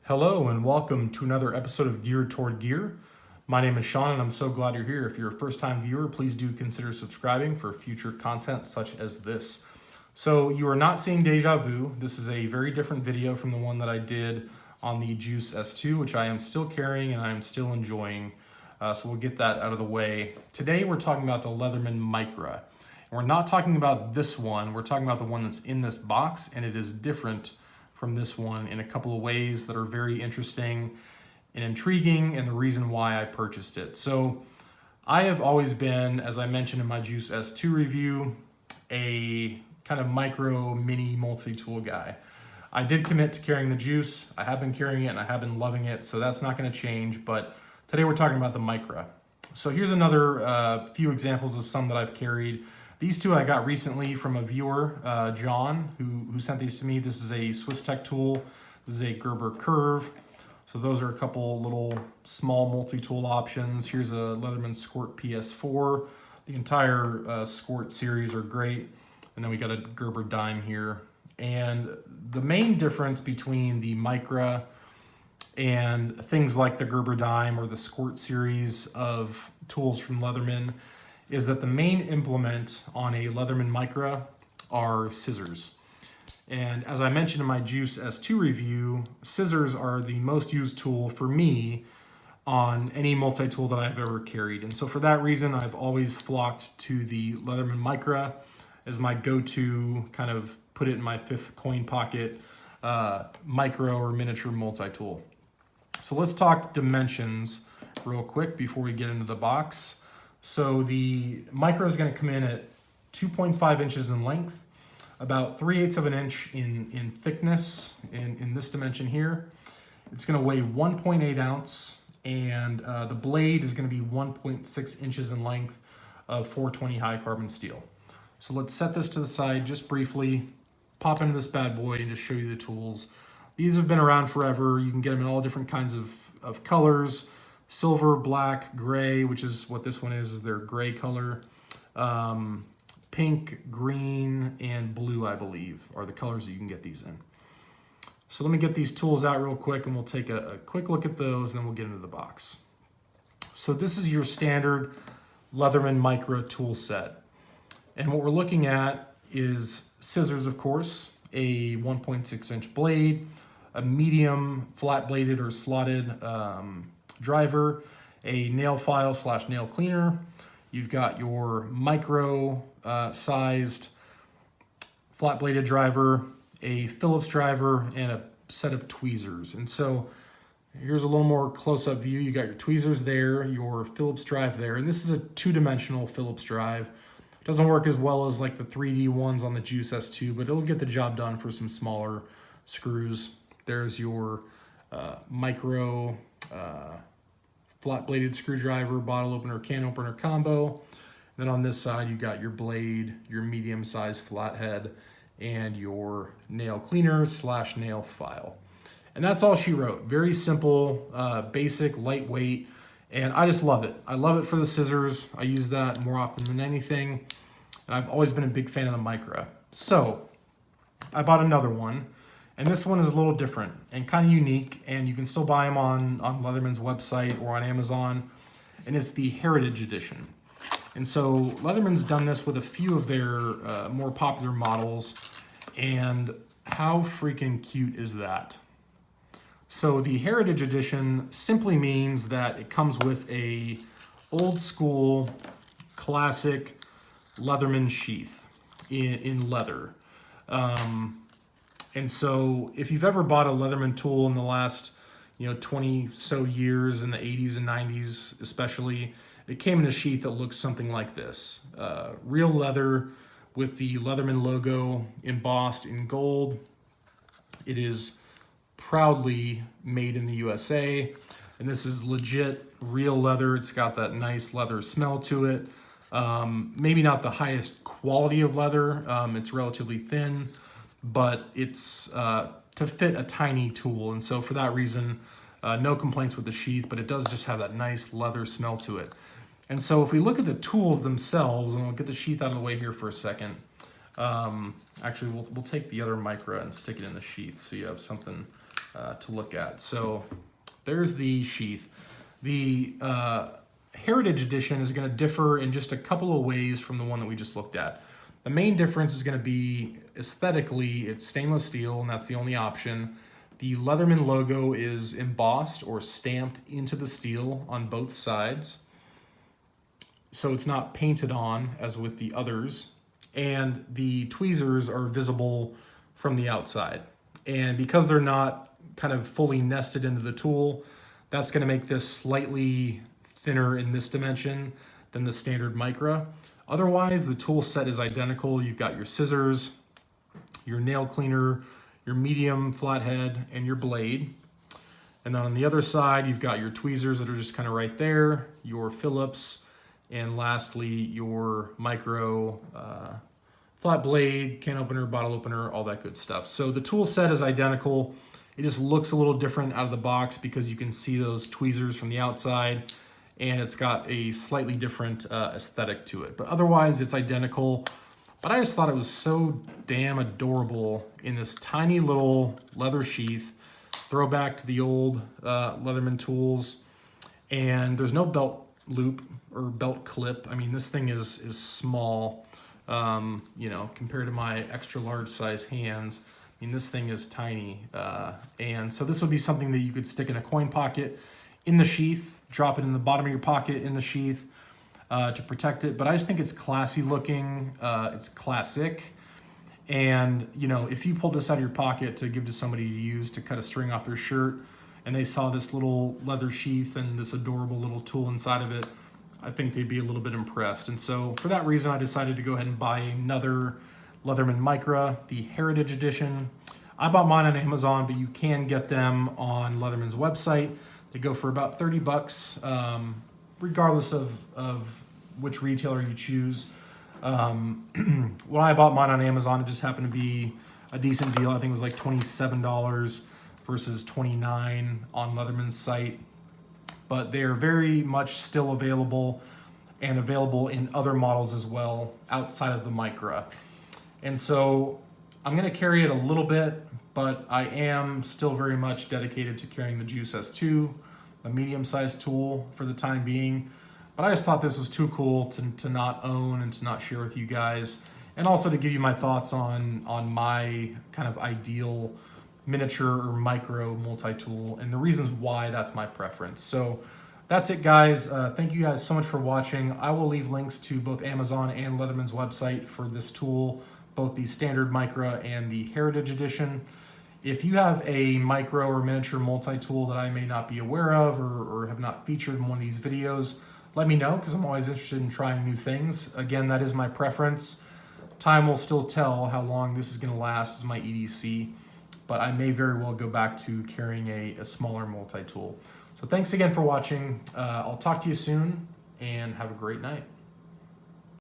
Hello and welcome to another episode of Gear Toward Gear. My name is Sean and I'm so glad you're here. If you're a first-time viewer, please do consider subscribing for future content such as this. So you are not seeing Deja Vu. This is a very different video from the one that I did on the Juice S2, which I am still carrying and I am still enjoying. So we'll get that out of the way. Today we're talking about the Leatherman Micra. And we're not talking about this one, we're talking about the one that's in this box, and it is different from this one in a couple of ways that are very interesting and intriguing, and the reason why I purchased it. So I have always been, as I mentioned in my Juice S2 review, a kind of micro mini multi-tool guy. I did commit to carrying the Juice. I have been carrying it and I have been loving it, so that's not going to change. But today we're talking about the Micra. So here's another few examples of some that I've carried. These two I got recently from a viewer, John, who sent these to me. This is a Swiss Tech tool. This is a Gerber Curve. So those are a couple little small multi-tool options. Here's a Leatherman Squirt PS4. The entire Squirt series are great. And then we got a Gerber Dime here. And the main difference between the Micra and things like the Gerber Dime or the Squirt series of tools from Leatherman is that the main implement on a Leatherman Micra are scissors. And as I mentioned in my Juice S2 review, scissors are the most used tool for me on any multi-tool that I've ever carried. And so for that reason, I've always flocked to the Leatherman Micra as my go-to kind of put it in my fifth coin pocket micro or miniature multi-tool. So let's talk dimensions real quick before we get into the box. So the Micra is going to come in at 2.5 inches in length, about 3/8 of an inch in thickness in this dimension here. It's going to weigh 1.8 ounce, and the blade is going to be 1.6 inches in length of 420 high carbon steel. So let's set this to the side just briefly, pop into this bad boy and just show you the tools. These have been around forever. You can get them in all different kinds of colors. Silver, black, gray, which is what this one is their gray color. Pink, green, and blue, I believe, are the colors that you can get these in. So let me get these tools out real quick and we'll take a quick look at those, and then we'll get into the box. So this is your standard Leatherman Micra tool set. And what we're looking at is scissors, of course, a 1.6 inch blade, a medium flat bladed or slotted driver, a nail file / nail cleaner. You've got your micro sized flat bladed driver, a Phillips driver, and a set of tweezers. And so here's a little more close-up view. You got your tweezers there, your Phillips drive there, and this is a two-dimensional Phillips drive. It doesn't work as well as like the 3D ones on the Juice S2, but it'll get the job done for some smaller screws. There's your micro flat bladed screwdriver, bottle opener, can opener combo. Then on this side, you got your blade, your medium sized flathead, and your nail cleaner / nail file. And that's all she wrote. Very simple, basic, lightweight, and I just love it. I love it for the scissors. I use that more often than anything. And I've always been a big fan of the Micra. So I bought another one. And this one is a little different and kind of unique, and you can still buy them on Leatherman's website or on Amazon, and it's the Heritage Edition. And so Leatherman's done this with a few of their more popular models, and how freaking cute is that? So the Heritage Edition simply means that it comes with a old school classic Leatherman sheath in leather. And so if you've ever bought a Leatherman tool in the last, 20 so years, in the 80s and 90s especially, it came in a sheath that looks something like this. Real leather with the Leatherman logo embossed in gold. It is proudly made in the USA. And this is legit real leather. It's got that nice leather smell to it. Maybe not the highest quality of leather. It's relatively thin, but it's to fit a tiny tool. And so for that reason, no complaints with the sheath, but it does just have that nice leather smell to it. And so if we look at the tools themselves, and we'll get the sheath out of the way here for a second. Actually, we'll take the other Micra and stick it in the sheath so you have something to look at. So there's the sheath. The Heritage Edition is going to differ in just a couple of ways from the one that we just looked at. The main difference is going to be aesthetically, it's stainless steel, and that's the only option. The Leatherman logo is embossed or stamped into the steel on both sides, so it's not painted on as with the others. And the tweezers are visible from the outside. And because they're not kind of fully nested into the tool, that's going to make this slightly thinner in this dimension than the standard Micra. Otherwise, the tool set is identical. You've got your scissors, your nail cleaner, your medium flathead, and your blade. And then on the other side, you've got your tweezers that are just kind of right there, your Phillips, and lastly, your micro flat blade, can opener, bottle opener, all that good stuff. So the tool set is identical. It just looks a little different out of the box because you can see those tweezers from the outside, and it's got a slightly different aesthetic to it. But otherwise, it's identical. But I just thought it was so damn adorable in this tiny little leather sheath, throwback to the old Leatherman tools. And there's no belt loop or belt clip. I mean, this thing is small, you know, compared to my extra large size hands. I mean, this thing is tiny. And so this would be something that you could stick in a coin pocket in the sheath, drop it in the bottom of your pocket in the sheath to protect it. But I just think it's classy looking. It's classic. And, you know, if you pulled this out of your pocket to give to somebody to use to cut a string off their shirt, and they saw this little leather sheath and this adorable little tool inside of it, I think they'd be a little bit impressed. And so for that reason, I decided to go ahead and buy another Leatherman Micra, the Heritage Edition. I bought mine on Amazon, but you can get them on Leatherman's website. They go for about 30 bucks, regardless of which retailer you choose. When I bought mine on Amazon, it just happened to be a decent deal. I think it was like $27 versus $29 on Leatherman's site. But they are very much still available, and available in other models as well outside of the Micra. And so I'm going to carry it a little bit, but I am still very much dedicated to carrying the Juice S2, a medium-sized tool for the time being. But I just thought this was too cool to not own and to not share with you guys, and also to give you my thoughts on my kind of ideal miniature or micro multi-tool and the reasons why that's my preference. So that's it, guys. Thank you guys so much for watching. I will leave links to both Amazon and Leatherman's website for this tool, both the standard Micra and the Heritage Edition. If you have a micro or miniature multi-tool that I may not be aware of or have not featured in one of these videos, let me know, because I'm always interested in trying new things. Again, that is my preference. Time will still tell how long this is going to last as my EDC, but I may very well go back to carrying a smaller multi-tool. So thanks again for watching. I'll talk to you soon, and have a great night.